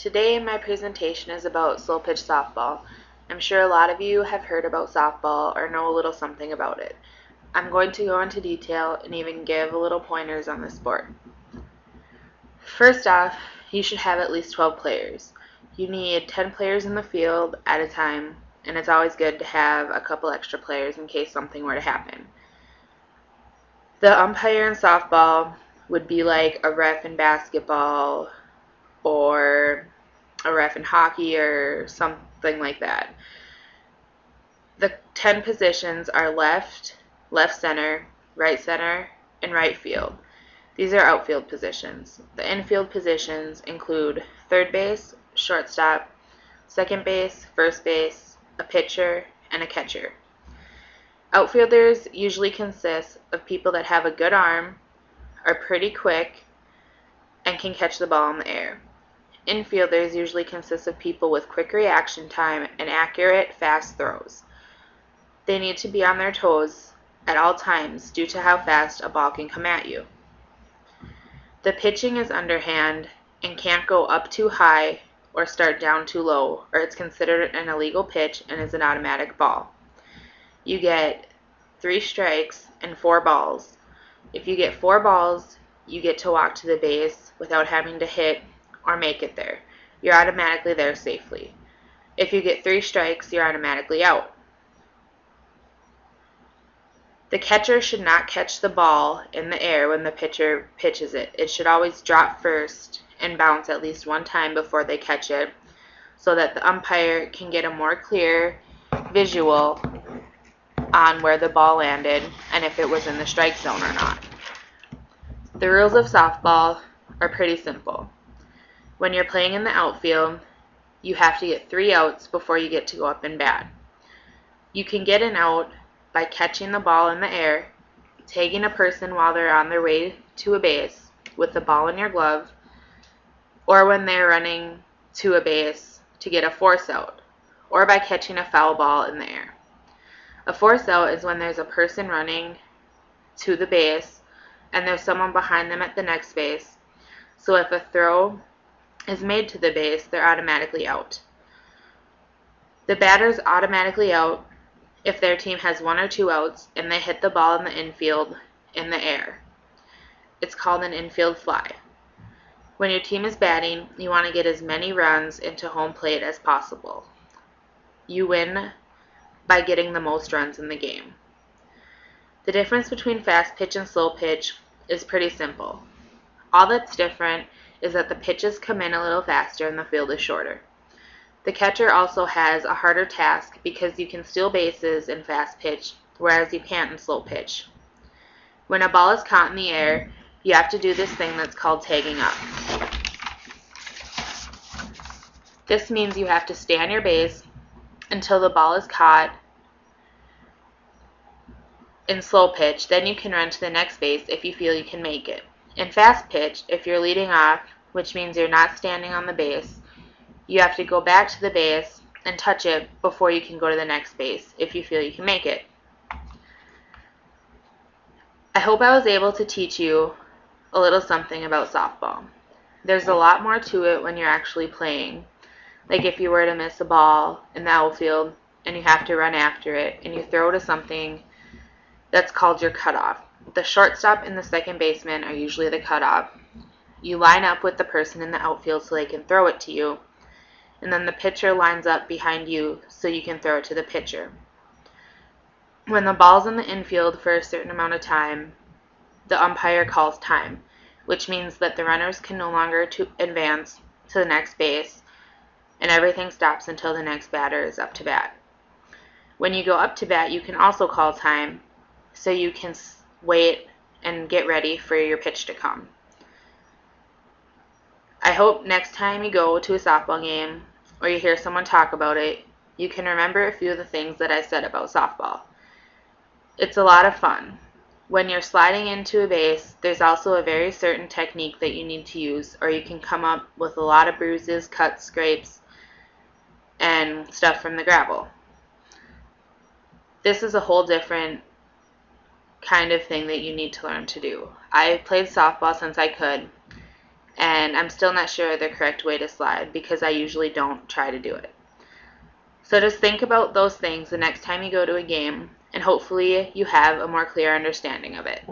Today my presentation is about slow pitch softball. I'm sure a lot of you have heard about softball or know a little something about it. I'm going to go into detail and even give little pointers on the sport. First off, you should have at least 12 players. You need 10 players in the field at a time, and it's always good to have a couple extra players in case something were to happen. The umpire in softball would be like a ref in basketball or a ref in hockey or something like that. The 10 positions are left, left center, and right field. These are outfield positions. The infield positions include third base, shortstop, second base, first base, a pitcher, and a catcher. Outfielders usually consist of people that have a good arm, are pretty quick, and can catch the ball in the air. Infielders usually consist of people with quick reaction time and accurate, fast throws. They need to be on their toes at all times due to how fast a ball can come at you. The pitching is underhand and can't go up too high or start down too low, or it's considered an illegal pitch and is an automatic ball. You get 3 strikes and 4 balls. If you get 4 balls, you get to walk to the base without having to hit or make it there. You're automatically there safely. If you get 3 strikes, you're automatically out. The catcher should not catch the ball in the air when the pitcher pitches it. It should always drop first and bounce at least one time before they catch it, so that the umpire can get a more clear visual on where the ball landed and if it was in the strike zone or not. The rules of softball are pretty simple. When you're playing in the outfield, you have to get 3 outs before you get to go up and bat. You can get an out by catching the ball in the air, tagging a person while they're on their way to a base with the ball in your glove, or when they're running to a base to get a force out, or by catching a foul ball in the air. A force out is when there's a person running to the base and there's someone behind them at the next base, so if a throw is made to the base, they're automatically out. The batter's automatically out if their team has 1 or 2 outs and they hit the ball in the infield in the air. It's called an infield fly. When your team is batting, you want to get as many runs into home plate as possible. You win by getting the most runs in the game. The difference between fast pitch and slow pitch is pretty simple. All that's different is that the pitches come in a little faster and the field is shorter. The catcher also has a harder task because you can steal bases in fast pitch, whereas you can't in slow pitch. When a ball is caught in the air, you have to do this thing that's called tagging up. This means you have to stay on your base until the ball is caught in slow pitch, then you can run to the next base if you feel you can make it. In fast pitch, if you're leading off, which means you're not standing on the base, you have to go back to the base and touch it before you can go to the next base if you feel you can make it. I hope I was able to teach you a little something about softball. There's a lot more to it when you're actually playing. Like if you were to miss a ball in the outfield and you have to run after it and you throw to something, that's called your cutoff. The shortstop and the second baseman are usually the cutoff. You line up with the person in the outfield so they can throw it to you, and then the pitcher lines up behind you so you can throw it to the pitcher. When the ball's in the infield for a certain amount of time, the umpire calls time, which means that the runners can no longer advance to the next base, and everything stops until the next batter is up to bat. When you go up to bat, you can also call time, so you can wait and get ready for your pitch to come. I hope next time you go to a softball game or you hear someone talk about it, you can remember a few of the things that I said about softball. It's a lot of fun. When you're sliding into a base, there's also a very certain technique that you need to use, or you can come up with a lot of bruises, cuts, scrapes, and stuff from the gravel. This is a whole different kind of thing that you need to learn to do. I played softball since I could, and I'm still not sure the correct way to slide because I usually don't try to do it. So just think about those things the next time you go to a game, and hopefully you have a more clear understanding of it.